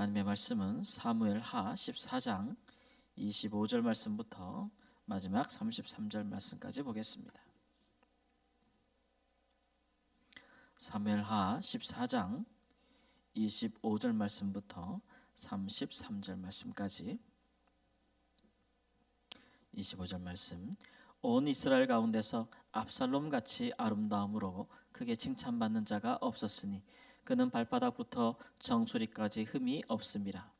하나님의 말씀은 사무엘하 14장 25절 말씀부터 마지막 33절 말씀까지 보겠습니다. 사무엘하 14장 25절 말씀부터 33절 말씀까지. 25절 말씀. 온 이스라엘 가운데서 압살롬 같이 아름다움으로 크게 칭찬받는 자가 없었으니 그는 발바닥부터 정수리까지 흠이 없음이라.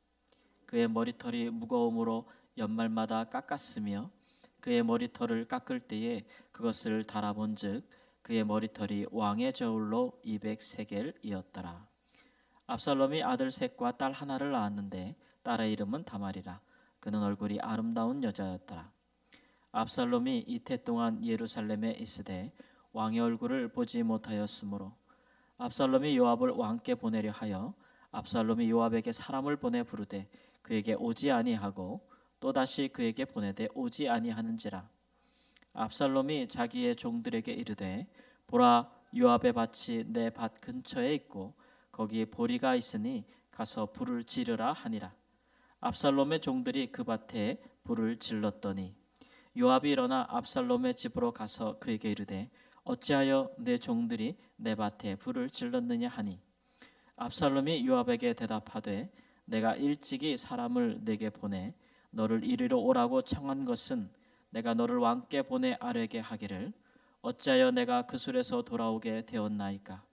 그의 머리털이 무거움으로 연말마다 깎았으며 그의 머리털을 깎을 때에 그것을 달아본즉 그의 머리털이 왕의 저울로 200세겔이었더라. 압살롬이 아들 셋과 딸 하나를 낳았는데 딸의 이름은 다말이라. 그는 얼굴이 아름다운 여자였더라. 압살롬이 이태 동안 예루살렘에 있으되 왕의 얼굴을 보지 못하였으므로 압살롬이 요압을 왕께 보내려 하여 압살롬이 요압에게 사람을 보내 부르되 그에게 오지 아니하고 또다시 그에게 보내되 오지 아니하는지라. 압살롬이 자기의 종들에게 이르되 보라, 요압의 밭이 내 밭 근처에 있고 거기에 보리가 있으니 가서 불을 지르라 하니라. 압살롬의 종들이 그 밭에 불을 질렀더니 요압이 일어나 압살롬의 집으로 가서 그에게 이르되 어찌하여 내 종들이 내 밭에 불을 질렀느냐 하니 압살롬이 요압에게 대답하되 내가 일찍이 사람을 내게 보내 너를 이리로 오라고 청한 것은 내가 너를 왕께 보내 아뢰게 하기를 어찌하여 내가 그 술에서 돌아오게 되었나이까.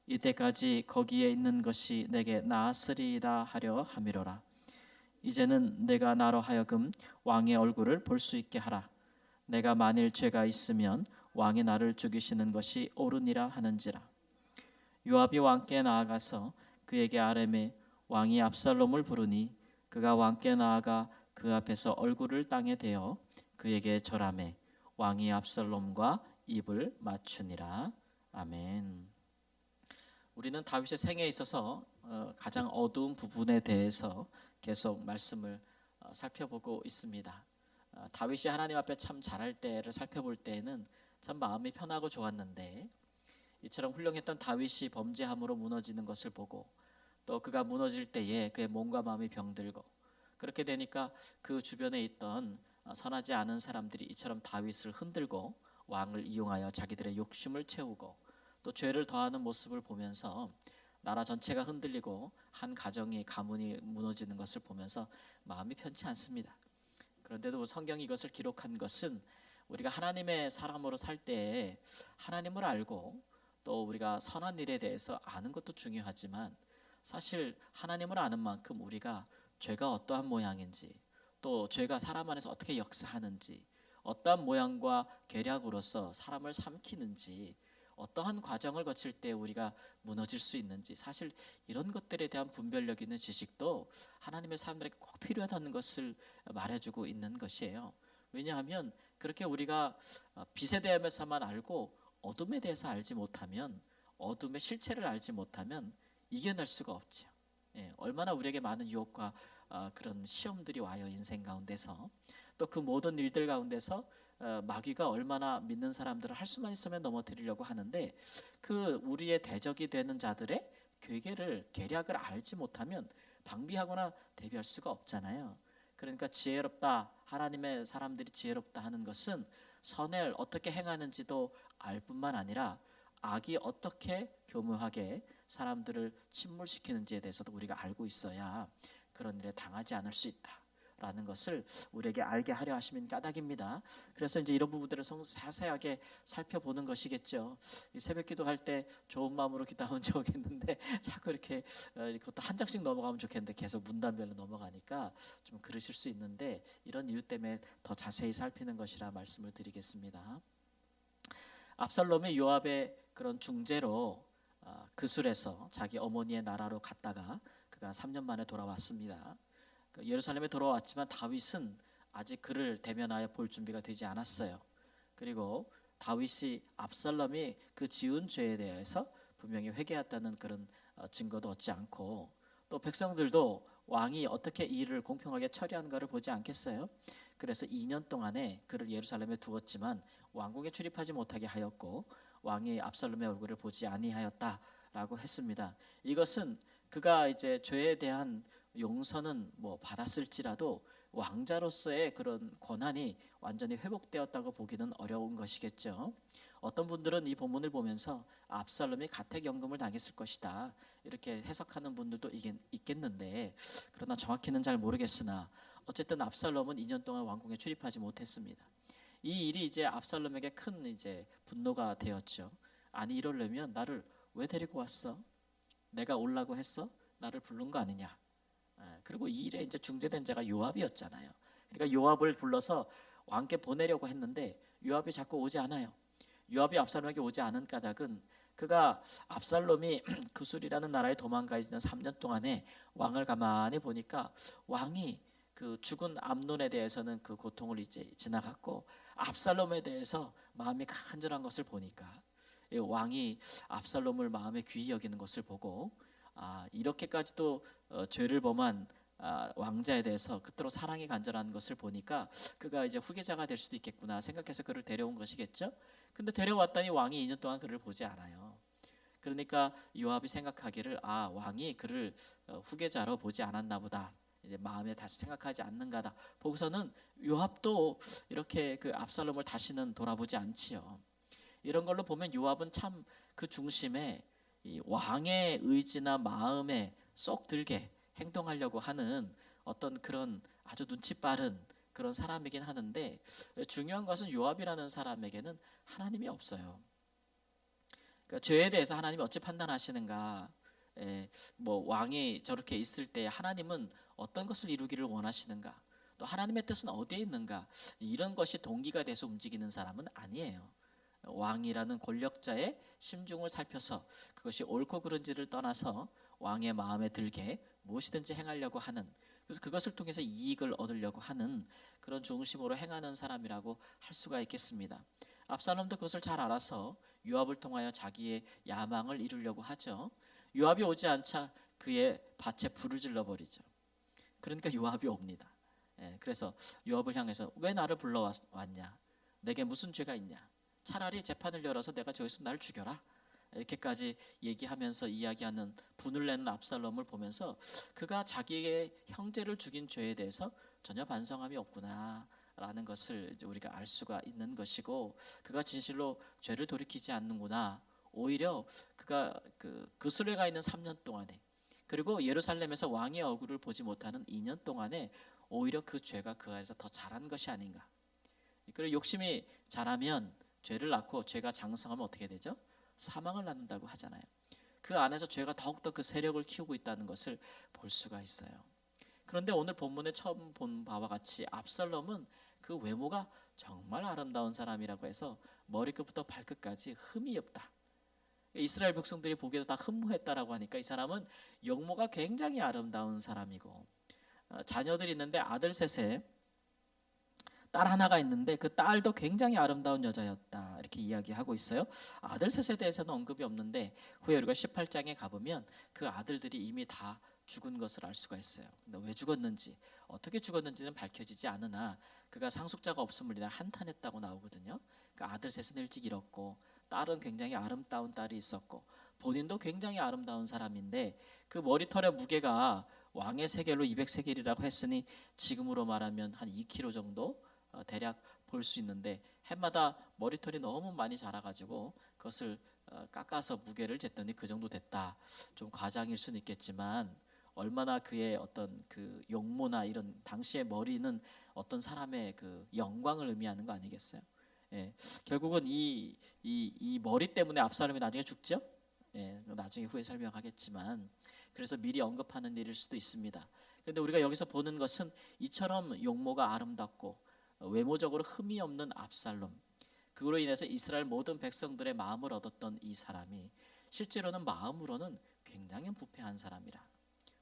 이때까지 거기에 있는 것이 내게 나았으리이다 하려 함이로라. 이제는 내가 나로 하여금 왕의 얼굴을 볼 수 있게 하라. 내가 만일 죄가 있으면 왕이 나를 죽이시는 것이 옳으니라 하는지라. 요압이 왕께 나아가서 그에게 아뢰매 왕이 압살롬을 부르니 그가 왕께 나아가 그 앞에서 얼굴을 땅에 대어 그에게 절하매 왕이 압살롬과 입을 맞추니라. 아멘. 우리는 다윗의 생애에 있어서 가장 어두운 부분에 대해서 계속 말씀을 살펴보고 있습니다. 다윗이 하나님 앞에 참 잘할 때를 살펴볼 때에는 참 마음이 편하고 좋았는데 이처럼 훌륭했던 다윗이 범죄함으로 무너지는 것을 보고 또 그가 무너질 때에 그의 몸과 마음이 병들고 그렇게 되니까 그 주변에 있던 선하지 않은 사람들이 이처럼 다윗을 흔들고 왕을 이용하여 자기들의 욕심을 채우고 또 죄를 더하는 모습을 보면서 나라 전체가 흔들리고 한 가정이 가문이 무너지는 것을 보면서 마음이 편치 않습니다. 그런데도 성경이 이것을 기록한 것은 우리가 하나님의 사람으로 살 때에 하나님을 알고 또 우리가 선한 일에 대해서 아는 것도 중요하지만 사실 하나님을 아는 만큼 우리가 죄가 어떠한 모양인지 또 죄가 사람 안에서 어떻게 역사하는지 어떠한 모양과 계략으로서 사람을 삼키는지 어떠한 과정을 거칠 때 우리가 무너질 수 있는지 사실 이런 것들에 대한 분별력 있는 지식도 하나님의 사람들에게 꼭 필요하다는 것을 말해주고 있는 것이에요. 왜냐하면 그렇게 우리가 빛에 대해서만 알고 어둠에 대해서 알지 못하면 어둠의 실체를 알지 못하면 이겨낼 수가 없죠. 얼마나 우리에게 많은 유혹과 그런 시험들이 와요. 인생 가운데서 또 그 모든 일들 가운데서 마귀가 얼마나 믿는 사람들을 할 수만 있으면 넘어뜨리려고 하는데 그 우리의 대적이 되는 자들의 계략을 알지 못하면 방비하거나 대비할 수가 없잖아요. 그러니까 지혜롭다, 하나님의 사람들이 지혜롭다 하는 것은 선을 어떻게 행하는지도 알 뿐만 아니라 악이 어떻게 교묘하게 사람들을 침몰시키는지에 대해서도 우리가 알고 있어야 그런 일에 당하지 않을 수 있다라는 것을 우리에게 알게 하려 하시는 까닭입니다. 그래서 이제 이런 부분들을 자세하게 살펴보는 것이겠죠. 새벽 기도할 때 좋은 마음으로 기도하면 좋겠는데 자꾸 이렇게 그것도 한 장씩 넘어가면 좋겠는데 계속 문단별로 넘어가니까 좀 그러실 수 있는데 이런 이유 때문에 더 자세히 살피는 것이라 말씀을 드리겠습니다. 압살롬이 요압의 그런 중재로 그술에서 자기 어머니의 나라로 갔다가 그가 3년 만에 돌아왔습니다. 예루살렘에 돌아왔지만 다윗은 아직 그를 대면하여 볼 준비가 되지 않았어요. 그리고 다윗이 압살롬이 그 지은 죄에 대해서 분명히 회개했다는 그런 증거도 얻지 않고 또 백성들도 왕이 어떻게 이 일을 공평하게 처리하는가를 보지 않겠어요. 그래서 2년 동안에 그를 예루살렘에 두었지만 왕궁에 출입하지 못하게 하였고 왕이 압살롬의 얼굴을 보지 아니하였다라고 했습니다. 이것은 그가 이제 죄에 대한 용서는 뭐 받았을지라도 왕자로서의 그런 권한이 완전히 회복되었다고 보기는 어려운 것이겠죠. 어떤 분들은 이 본문을 보면서 압살롬이 가택연금을 당했을 것이다 이렇게 해석하는 분들도 있겠는데, 그러나 정확히는 잘 모르겠으나 어쨌든 압살롬은 2년 동안 왕궁에 출입하지 못했습니다. 이 일이 이제 압살롬에게 큰 이제 분노가 되었죠. 아니 이러려면 나를 왜 데리고 왔어? 내가 오려고 했어? 나를 부른 거 아니냐? 그리고 이 일에 이제 중재된 자가 요압이었잖아요. 그러니까 요압을 불러서 왕께 보내려고 했는데 요압이 자꾸 오지 않아요. 요압이 압살롬에게 오지 않은 까닭은 그가 압살롬이 그술이라는 나라에 도망가 있는 3년 동안에 왕을 가만히 보니까 왕이 그 죽은 암논에 대해서는 그 고통을 이제 지나갔고 압살롬에 대해서 마음이 간절한 것을 보니까 왕이 압살롬을 마음에 귀히 여기는 것을 보고 이렇게까지도 죄를 범한 왕자에 대해서 그토록 사랑이 간절한 것을 보니까 그가 이제 후계자가 될 수도 있겠구나 생각해서 그를 데려온 것이겠죠. 근데 데려왔더니 왕이 2년 동안 그를 보지 않아요. 그러니까 요압이 생각하기를 왕이 그를 후계자로 보지 않았나 보다, 이제 마음에 다시 생각하지 않는가다 보고서는 요압도 이렇게 그 압살롬을 다시는 돌아보지 않지요. 이런 걸로 보면 요압은 참 그 중심에 이 왕의 의지나 마음에 쏙 들게 행동하려고 하는 어떤 그런 아주 눈치 빠른 그런 사람이긴 하는데, 중요한 것은 요압이라는 사람에게는 하나님이 없어요. 그러니까 죄에 대해서 하나님이 어찌 판단하시는가? 뭐 왕이 저렇게 있을 때 하나님은 어떤 것을 이루기를 원하시는가? 또 하나님의 뜻은 어디에 있는가? 이런 것이 동기가 돼서 움직이는 사람은 아니에요. 왕이라는 권력자의 심중을 살펴서 그것이 옳고 그른지를 떠나서 왕의 마음에 들게 무엇이든지 행하려고 하는, 그래서 그것을 통해서 이익을 얻으려고 하는 그런 중심으로 행하는 사람이라고 할 수가 있겠습니다. 압살롬도 그것을 잘 알아서 요압을 통하여 자기의 야망을 이루려고 하죠. 요압이 오지 않자 그의 밭에 불을 질러 버리죠. 그러니까 요압이 옵니다. 그래서 요압을 향해서 왜 나를 불러왔냐? 내게 무슨 죄가 있냐? 차라리 재판을 열어서 내가 저기 있으면 나를 죽여라. 이렇게까지 얘기하면서 이야기하는 분을 내는 압살롬을 보면서 그가 자기의 형제를 죽인 죄에 대해서 전혀 반성함이 없구나 라는 것을 이제 우리가 알 수가 있는 것이고, 그가 진실로 죄를 돌이키지 않는구나. 오히려 그가 그 수레가 있는 3년 동안에, 그리고 예루살렘에서 왕의 얼굴을 보지 못하는 2년 동안에 오히려 그 죄가 그 안에서 더 자란 것이 아닌가. 그리고 욕심이 자라면 죄를 낳고 죄가 장성하면 어떻게 되죠? 사망을 낳는다고 하잖아요. 그 안에서 죄가 더욱더 그 세력을 키우고 있다는 것을 볼 수가 있어요. 그런데 오늘 본문에 처음 본 바와 같이 압살롬은 그 외모가 정말 아름다운 사람이라고 해서 머리끝부터 발끝까지 흠이 없다. 이스라엘 백성들이 보기에도 다 흠모했다라고 하니까 이 사람은 영모가 굉장히 아름다운 사람이고, 자녀들이 있는데 아들 셋에 딸 하나가 있는데 그 딸도 굉장히 아름다운 여자였다 이렇게 이야기하고 있어요. 아들 셋에 대해서는 언급이 없는데 후에 우리가 18장에 가보면 그 아들들이 이미 다 죽은 것을 알 수가 있어요. 근데 왜 죽었는지 어떻게 죽었는지는 밝혀지지 않으나 그가 상속자가 없음을 인해 한탄했다고 나오거든요. 그 아들 셋은 일찍 잃었고 딸은 굉장히 아름다운 딸이 있었고 본인도 굉장히 아름다운 사람인데 그 머리털의 무게가 왕의 세겔로 200세겔이라고 했으니 지금으로 말하면 한 2kg 정도 대략 볼 수 있는데, 해마다 머리털이 너무 많이 자라가지고 그것을 깎아서 무게를 쟀더니 그 정도 됐다. 좀 과장일 수는 있겠지만 얼마나 그의 어떤 그 용모나 이런 당시의 머리는 어떤 사람의 그 영광을 의미하는 거 아니겠어요? 결국은 이 머리 때문에 압살롬이 나중에 죽죠. 나중에 후에 설명하겠지만, 그래서 미리 언급하는 일일 수도 있습니다. 그런데 우리가 여기서 보는 것은 이처럼 용모가 아름답고 외모적으로 흠이 없는 압살롬, 그로 인해서 이스라엘 모든 백성들의 마음을 얻었던 이 사람이 실제로는 마음으로는 굉장히 부패한 사람이라,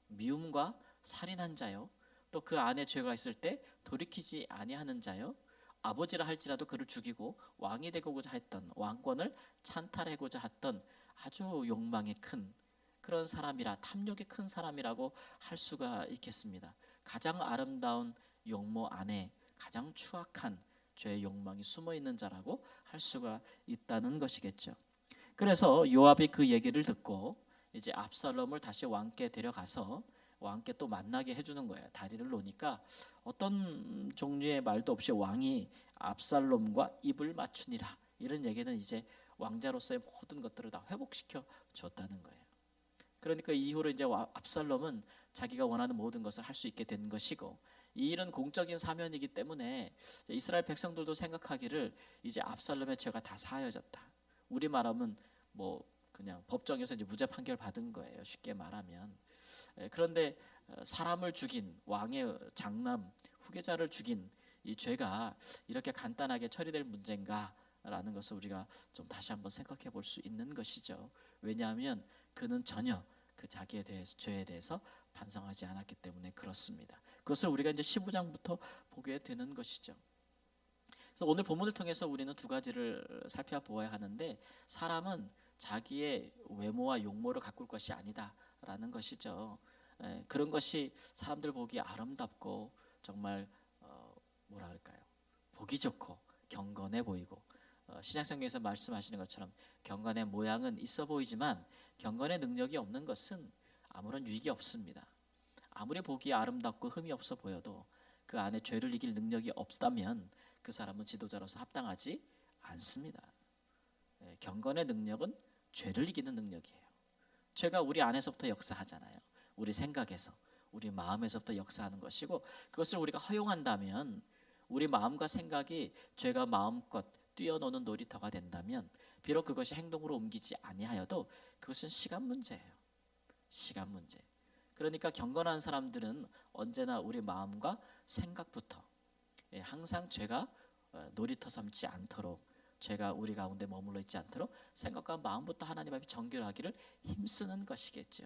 미움과 살인한 자요, 또 그 안에 죄가 있을 때 돌이키지 아니하는 자요, 아버지라 할지라도 그를 죽이고 왕이 되고자 했던, 왕권을 찬탈하고자 했던 아주 욕망이 큰 그런 사람이라, 탐욕이 큰 사람이라고 할 수가 있겠습니다. 가장 아름다운 용모 안에 가장 추악한 죄의 욕망이 숨어 있는 자라고 할 수가 있다는 것이겠죠. 그래서 요압이 그 얘기를 듣고 이제 압살롬을 다시 왕께 데려가서 왕께 또 만나게 해주는 거예요. 다리를 놓으니까 어떤 종류의 말도 없이 왕이 압살롬과 입을 맞추니라. 이런 얘기는 이제 왕자로서의 모든 것들을 다 회복시켜 줬다는 거예요. 그러니까 이후로 이제 압살롬은 자기가 원하는 모든 것을 할 수 있게 된 것이고, 이 일은 공적인 사면이기 때문에 이스라엘 백성들도 생각하기를 이제 압살롬의 죄가 다 사여졌다. 우리 말하면 뭐 그냥 법정에서 이제 무죄 판결 받은 거예요. 쉽게 말하면. 그런데 사람을 죽인 왕의 장남 후계자를 죽인 이 죄가 이렇게 간단하게 처리될 문제인가라는 것을 우리가 좀 다시 한번 생각해 볼 수 있는 것이죠. 왜냐하면 그는 전혀 그 자기에 대해서 죄에 대해서 반성하지 않았기 때문에 그렇습니다. 그것을 우리가 이제 15장부터 보게 되는 것이죠. 그래서 오늘 본문을 통해서 우리는 두 가지를 살펴보아야 하는데, 사람은 자기의 외모와 용모를 가꿀 것이 아니다라는 것이죠. 그런 것이 사람들 보기에 아름답고 정말 뭐라 그럴까요? 보기 좋고 경건해 보이고, 신약성경에서 말씀하시는 것처럼 경건의 모양은 있어 보이지만 경건의 능력이 없는 것은 아무런 유익이 없습니다. 아무리 보기에 아름답고 흠이 없어 보여도 그 안에 죄를 이길 능력이 없다면 그 사람은 지도자로서 합당하지 않습니다. 경건의 능력은 죄를 이기는 능력이에요. 죄가 우리 안에서부터 역사하잖아요. 우리 생각에서, 우리 마음에서부터 역사하는 것이고, 그것을 우리가 허용한다면, 우리 마음과 생각이 죄가 마음껏 뛰어노는 놀이터가 된다면, 비록 그것이 행동으로 옮기지 아니하여도 그것은 시간 문제예요. 시간 문제. 그러니까 경건한 사람들은 언제나 우리 마음과 생각부터 항상 죄가 놀이터 삼지 않도록, 죄가 우리 가운데 머물러 있지 않도록 생각과 마음부터 하나님 앞에 정결하기를 힘쓰는 것이겠죠.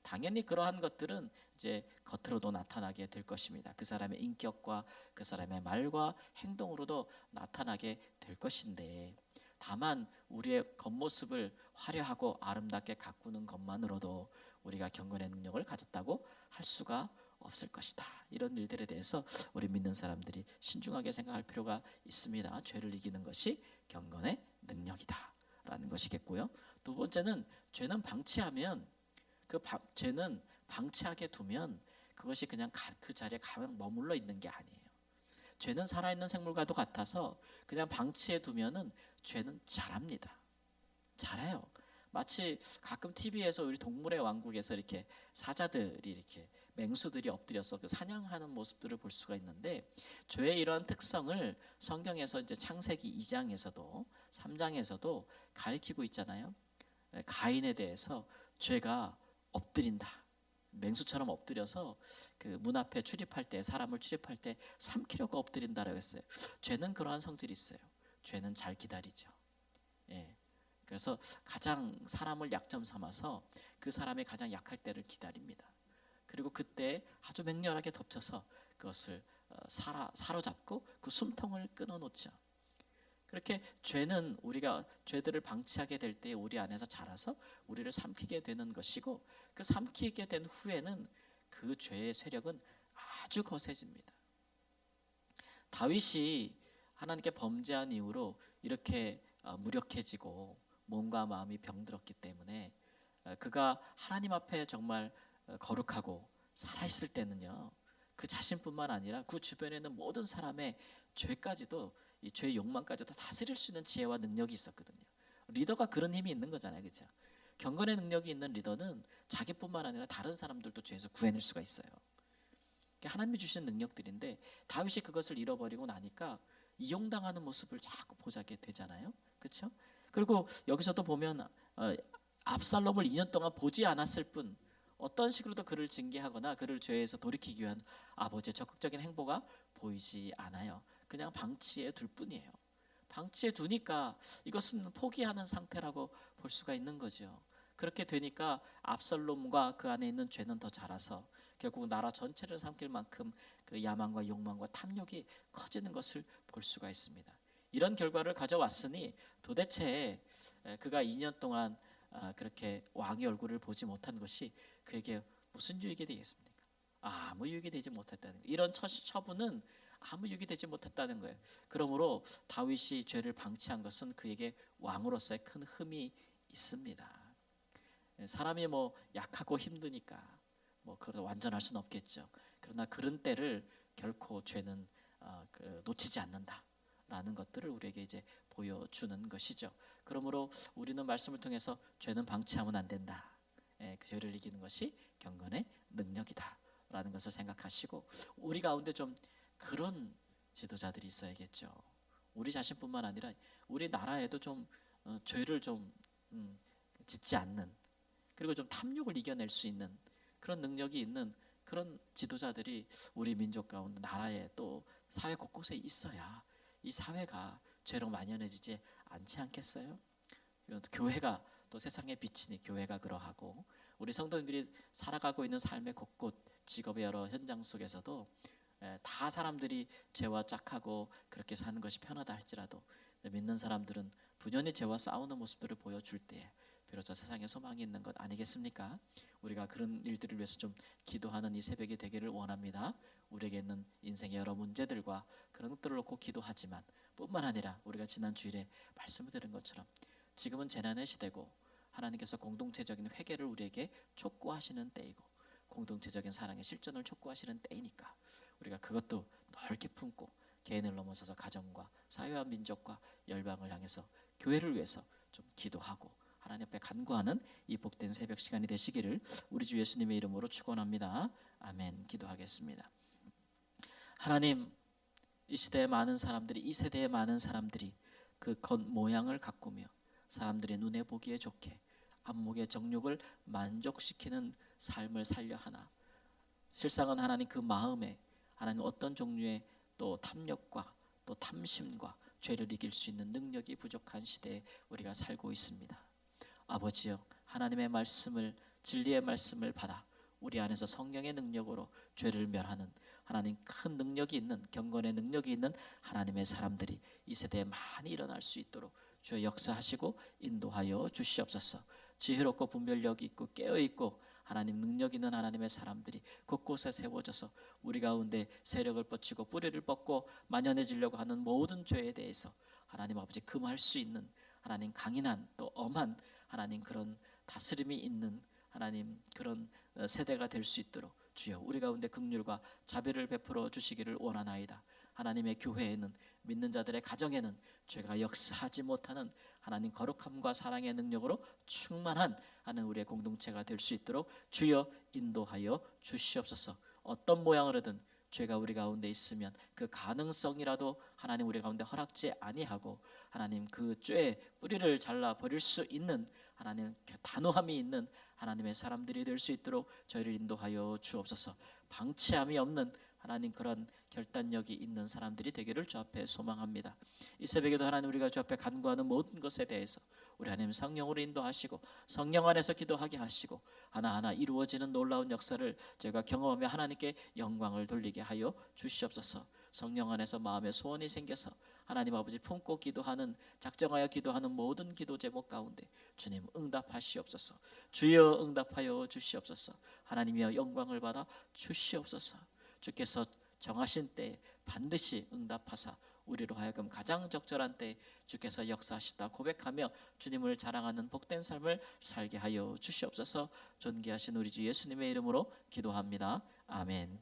당연히 그러한 것들은 이제 겉으로도 나타나게 될 것입니다. 그 사람의 인격과 그 사람의 말과 행동으로도 나타나게 될 것인데, 다만 우리의 겉모습을 화려하고 아름답게 가꾸는 것만으로도 우리가 경건의 능력을 가졌다고 할 수가 없을 것이다. 이런 일들에 대해서 우리 믿는 사람들이 신중하게 생각할 필요가 있습니다. 죄를 이기는 것이 경건의 능력이다라는 것이겠고요. 두 번째는 죄는 방치하면, 죄는 방치하게 두면 그것이 그냥 그 자리에 가만 머물러 있는 게 아니에요. 죄는 살아있는 생물과도 같아서 그냥 방치해 두면은 죄는 자랍니다. 잘해요. 마치 가끔 TV에서 우리 동물의 왕국에서 이렇게 사자들이, 이렇게 맹수들이 엎드려서 그 사냥하는 모습들을 볼 수가 있는데, 죄의 이러한 특성을 성경에서 이제 창세기 2장에서도 3장에서도 가리키고 있잖아요. 가인에 대해서 죄가 엎드린다. 맹수처럼 엎드려서 그 문 앞에 출입할 때, 사람을 출입할 때 삼키려고 엎드린다라고 했어요. 죄는 그러한 성질이 있어요. 죄는 잘 기다리죠. 예. 그래서 가장 사람을 약점 삼아서 그 사람의 가장 약할 때를 기다립니다. 그리고 그때 아주 맹렬하게 덮쳐서 그것을 사로잡고 그 숨통을 끊어놓죠. 그렇게 죄는 우리가 죄들을 방치하게 될 때 우리 안에서 자라서 우리를 삼키게 되는 것이고, 그 삼키게 된 후에는 그 죄의 세력은 아주 거세집니다. 다윗이 하나님께 범죄한 이후로 이렇게 무력해지고 몸과 마음이 병들었기 때문에, 그가 하나님 앞에 정말 거룩하고 살아있을 때는요, 그 자신뿐만 아니라 그 주변에 있는 모든 사람의 죄까지도, 이 죄의 욕망까지도 다스릴 수 있는 지혜와 능력이 있었거든요. 리더가 그런 힘이 있는 거잖아요, 그렇죠? 경건의 능력이 있는 리더는 자기뿐만 아니라 다른 사람들도 죄에서 구해낼 수가 있어요. 하나님이 주신 능력들인데, 다윗이 그것을 잃어버리고 나니까 이용당하는 모습을 자꾸 보자게 되잖아요, 그렇죠? 그리고 여기서도 보면 압살롬을 2년 동안 보지 않았을 뿐 어떤 식으로도 그를 징계하거나 그를 죄에서 돌이키기 위한 아버지의 적극적인 행보가 보이지 않아요. 그냥 방치해 둘 뿐이에요. 방치해 두니까 이것은 포기하는 상태라고 볼 수가 있는 거죠. 그렇게 되니까 압살롬과 그 안에 있는 죄는 더 자라서 결국 나라 전체를 삼킬 만큼 그 야망과 욕망과 탐욕이 커지는 것을 볼 수가 있습니다. 이런 결과를 가져왔으니 도대체 그가 2년 동안 그렇게 왕의 얼굴을 보지 못한 것이 그에게 무슨 유익이 되겠습니까? 아무 유익이 되지 못했다는 거예요. 이런 처분은 아무 유익이 되지 못했다는 거예요. 그러므로 다윗이 죄를 방치한 것은 그에게 왕으로서의 큰 흠이 있습니다. 사람이 뭐 약하고 힘드니까, 뭐 그런 완전할 수는 없겠죠. 그러나 그런 때를 결코 죄는 놓치지 않는다라는 것들을 우리에게 이제 보여주는 것이죠. 그러므로 우리는 말씀을 통해서 죄는 방치하면 안 된다. 그 죄를 이기는 것이 경건의 능력이다라는 것을 생각하시고, 우리 가운데 좀 그런 지도자들이 있어야겠죠. 우리 자신뿐만 아니라 우리 나라에도 좀 죄를 좀 짓지 않는, 그리고 좀 탐욕을 이겨낼 수 있는 그런 능력이 있는 그런 지도자들이 우리 민족 가운데, 나라에 또 사회 곳곳에 있어야 이 사회가 죄로 만연해지지 않지 않겠어요? 교회가 또 세상의 빛이니 교회가 그러하고, 우리 성도님들이 살아가고 있는 삶의 곳곳, 직업의 여러 현장 속에서도 다 사람들이 죄와 짝하고 그렇게 사는 것이 편하다 할지라도 믿는 사람들은 부연히 죄와 싸우는 모습들을 보여줄 때에 비로소 세상에 소망이 있는 것 아니겠습니까? 우리가 그런 일들을 위해서 좀 기도하는 이 새벽이 되기를 원합니다. 우리에게 있는 인생의 여러 문제들과 그런 것들을 놓고 기도하지만, 뿐만 아니라 우리가 지난 주일에 말씀을 들은 것처럼 지금은 재난의 시대고 하나님께서 공동체적인 회개를 우리에게 촉구하시는 때이고 공동체적인 사랑의 실존을 촉구하시는 때이니까 우리가 그것도 넓게 품고 개인을 넘어서서 가정과 사회와 민족과 열방을 향해서 교회를 위해서 좀 기도하고 하나님 앞에 간구하는 이 복된 새벽 시간이 되시기를 우리 주 예수님의 이름으로 축원합니다. 아멘. 기도하겠습니다. 하나님, 이 시대의 많은 사람들이, 이 세대의 많은 사람들이 그 겉모양을 가꾸며 사람들의 눈에 보기에 좋게 안목의 정욕을 만족시키는 삶을 살려 하나, 실상은 하나님 그 마음에 하나님 어떤 종류의 또 탐욕과 또 탐심과 죄를 이길 수 있는 능력이 부족한 시대에 우리가 살고 있습니다. 아버지여, 하나님의 말씀을, 진리의 말씀을 받아 우리 안에서 성령의 능력으로 죄를 멸하는 하나님 큰 능력이 있는, 경건의 능력이 있는 하나님의 사람들이 이 세대에 많이 일어날 수 있도록 주여 역사하시고 인도하여 주시옵소서. 지혜롭고 분별력 있고 깨어있고 하나님 능력 있는 하나님의 사람들이 곳곳에 세워져서 우리 가운데 세력을 뻗치고 뿌리를 뻗고 만연해지려고 하는 모든 죄에 대해서 하나님 아버지 금할 수 있는 하나님 강인한 또 엄한 하나님 그런 다스림이 있는 하나님 그런 세대가 될 수 있도록 주여 우리 가운데 긍휼과 자비를 베풀어 주시기를 원하나이다. 하나님의 교회에는, 믿는 자들의 가정에는 죄가 역사하지 못하는 하나님 거룩함과 사랑의 능력으로 충만한 하는 우리의 공동체가 될 수 있도록 주여 인도하여 주시옵소서. 어떤 모양으로든 죄가 우리 가운데 있으면 그 가능성이라도 하나님 우리 가운데 허락지 아니하고 하나님 그 죄의 뿌리를 잘라 버릴 수 있는 하나님 단호함이 있는 하나님의 사람들이 될 수 있도록 저희를 인도하여 주옵소서. 방치함이 없는 하나님 그런 결단력이 있는 사람들이 되기를 주 앞에 소망합니다. 이 새벽에도 하나님 우리가 주 앞에 간구하는 모든 것에 대해서 우리 하나님 성령으로 인도하시고 성령 안에서 기도하게 하시고 하나하나 이루어지는 놀라운 역사를 저희가 경험하며 하나님께 영광을 돌리게 하여 주시옵소서. 성령 안에서 마음의 소원이 생겨서 하나님 아버지 품고 기도하는, 작정하여 기도하는 모든 기도 제목 가운데 주님 응답하시옵소서. 주여 응답하여 주시옵소서. 하나님이여 영광을 받아 주시옵소서. 주께서 정하신 때에 반드시 응답하사 우리로 하여금 가장 적절한 때에 주께서 역사하시다 고백하며 주님을 자랑하는 복된 삶을 살게 하여 주시옵소서. 존귀하신 우리 주 예수님의 이름으로 기도합니다. 아멘.